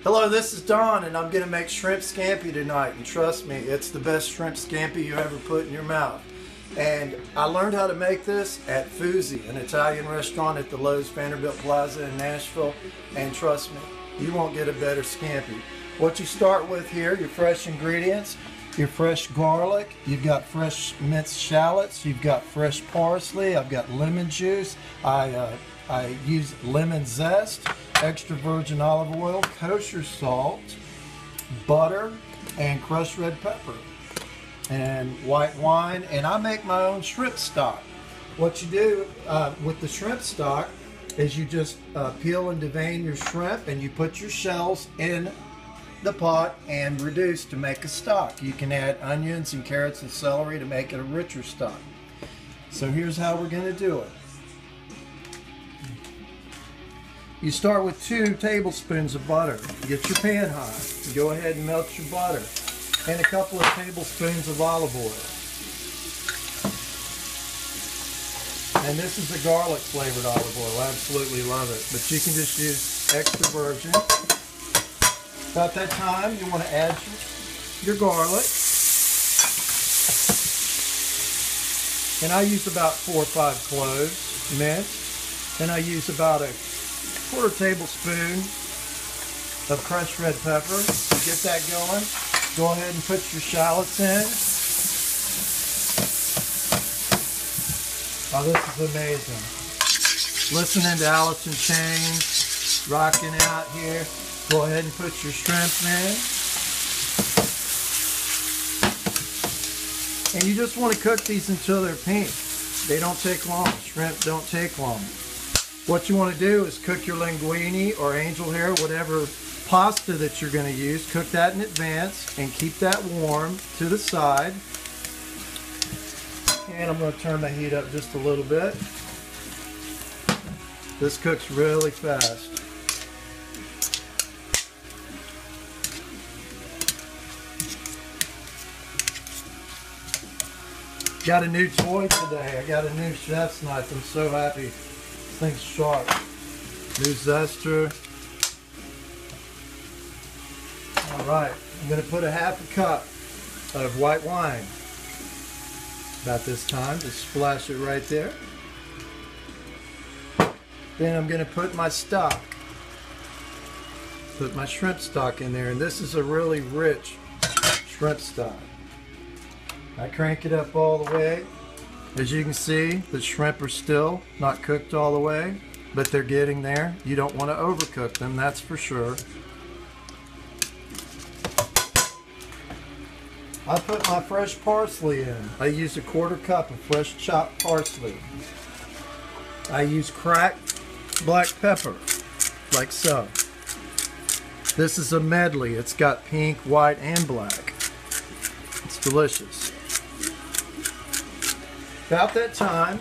Hello, this is Don, and I'm going to make shrimp scampi tonight, and trust me, it's the best shrimp scampi you ever put in your mouth. And I learned how to make this at Fuzzi, an Italian restaurant at the Lowe's Vanderbilt Plaza in Nashville, and trust me, you won't get a better scampi. What you start with here, your fresh ingredients, your fresh garlic, you've got fresh minced shallots, you've got fresh parsley, I've got lemon juice, I use lemon zest, extra virgin olive oil, kosher salt, butter, and crushed red pepper, and white wine, and I make my own shrimp stock. What you do with the shrimp stock is you just peel and devein your shrimp, and you put your shells in the pot and reduce to make a stock. You can add onions and carrots and celery to make it a richer stock. So here's how we're going to do it. You start with 2 tablespoons of butter. Get your pan high. Go ahead and melt your butter. And a couple of tablespoons of olive oil. And this is a garlic flavored olive oil. I absolutely love it. But you can just use extra virgin. About that time, you want to add your garlic. And I use about 4 or 5 cloves minced. And I use about a 1/4 tablespoon of crushed red pepper. Get that going. Go ahead and put your shallots in. Oh, this is amazing. Listening to Alice in Chains, rocking out here. Go ahead and put your shrimp in. And you just want to cook these until they're pink. They don't take long. Shrimp don't take long. What you want to do is cook your linguine or angel hair, whatever pasta that you're going to use. Cook that in advance and keep that warm to the side. And I'm going to turn my heat up just a little bit. This cooks really fast. Got a new toy today. I got a new chef's knife. I'm so happy. This thing's sharp. New zester. Alright, I'm going to put a 1/2 cup of white wine. About this time, just splash it right there. Then I'm going to put my stock. Put my shrimp stock in there, and this is a really rich shrimp stock. I crank it up all the way. As you can see, the shrimp are still not cooked all the way, but they're getting there. You don't want to overcook them, that's for sure. I put my fresh parsley in. I use a 1/4 cup of fresh chopped parsley. I use cracked black pepper, like so. This is a medley. It's got pink, white, and black. It's delicious. About that time,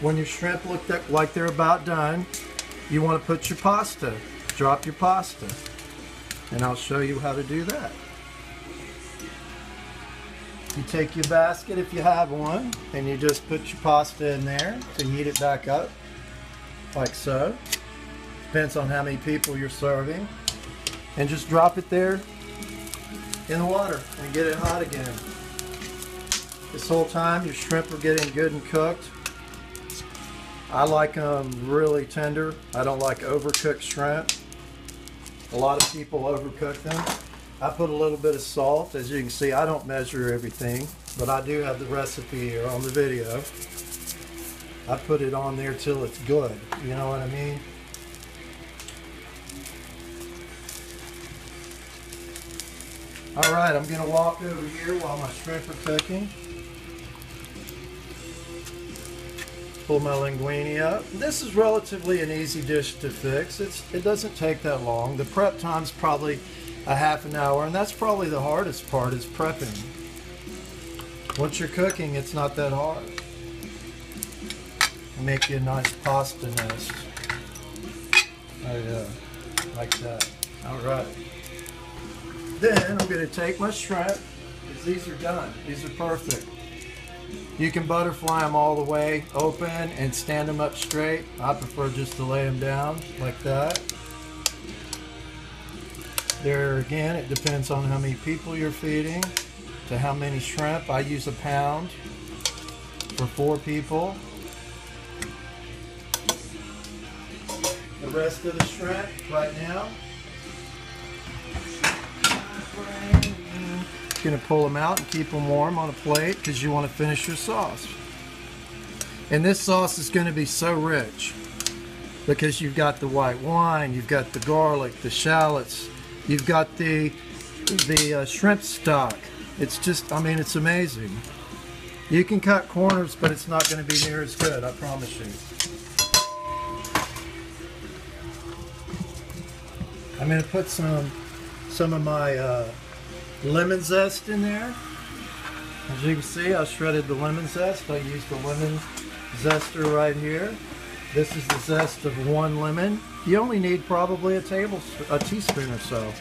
when your shrimp look like they're about done, you want to put your pasta. Drop your pasta. And I'll show you how to do that. You take your basket if you have one, and you just put your pasta in there to heat it back up, like so. Depends on how many people you're serving. And just drop it there in the water and get it hot again. This whole time your shrimp are getting good and cooked. I like them really tender. I don't like overcooked shrimp. A lot of people overcook them. I put a little bit of salt. As you can see, I don't measure everything, but I do have the recipe here on the video. I put it on there till it's good. You know what I mean? Alright, I'm going to walk over here while my shrimp are cooking. Pull my linguine up. This is relatively an easy dish to fix. It doesn't take that long. The prep time's probably a 1/2 hour, and that's probably the hardest part, is prepping. Once you're cooking, it's not that hard. Make you a nice pasta nest. Oh yeah, like that. Alright. Then I'm going to take my shrimp, because these are done. These are perfect. You can butterfly them all the way open and stand them up straight. I prefer just to lay them down like that. There again, it depends on how many people you're feeding, to how many shrimp. I use a pound for 4 people. The rest of the shrimp right now, you're going to pull them out and keep them warm on a plate because you want to finish your sauce. And this sauce is going to be so rich because you've got the white wine, you've got the garlic, the shallots, you've got the shrimp stock. It's just, I mean, it's amazing. You can cut corners, but it's not going to be near as good, I promise you. I'm going to put some of my lemon zest in there. As you can see, I shredded the lemon zest. I used the lemon zester right here. This is the zest of 1 lemon. You only need probably a teaspoon or so.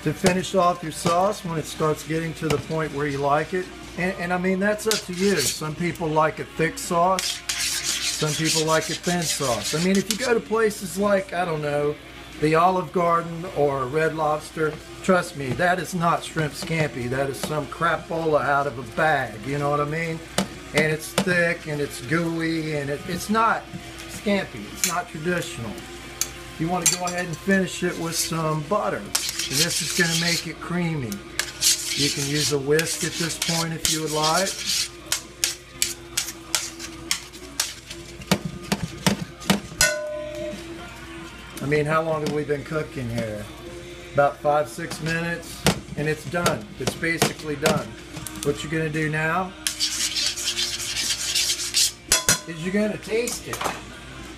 To finish off your sauce when it starts getting to the point where you like it. And I mean, that's up to you. Some people like a thick sauce. Some people like a thin sauce. I mean, if you go to places like, I don't know, the Olive Garden or Red Lobster, trust me, that is not shrimp scampi. That is some crapola out of a bag, you know what I mean? And it's thick and it's gooey and it's not scampi. It's not traditional. You want to go ahead and finish it with some butter. And this is going to make it creamy. You can use a whisk at this point if you would like. I mean, how long have we been cooking here? About 5-6 minutes, and it's done. It's basically done. What you're gonna do now is you're gonna taste it.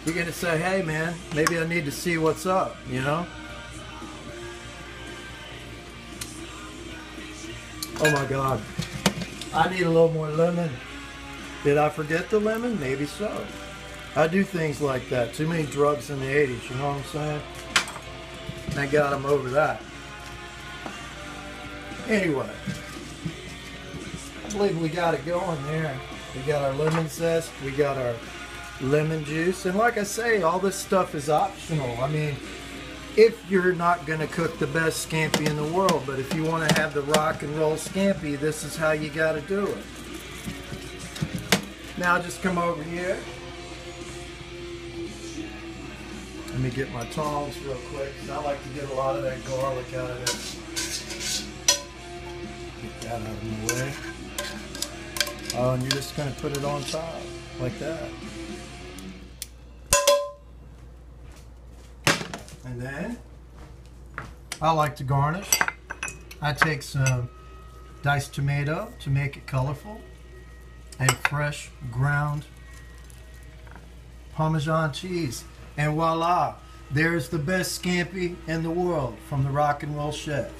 You're gonna say, hey man, maybe I need to see what's up, you know? Oh my God, I need a little more lemon. Did I forget the lemon? Maybe so. I do things like that. Too many drugs in the 80s, you know what I'm saying? Thank God I'm over that. Anyway, I believe we got it going there. We got our lemon zest, we got our lemon juice, and like I say, all this stuff is optional. I mean, if you're not going to cook the best scampi in the world, but if you want to have the rock and roll scampi, this is how you got to do it. Now just come over here. Let me get my tongs real quick, because I like to get a lot of that garlic out of this. Get that out of the way. Oh, and you're just going to put it on top, like that. And then, I like to garnish. I take some diced tomato to make it colorful, and fresh ground Parmesan cheese. And voila, there's the best scampi in the world from the Rock and Roll Chef.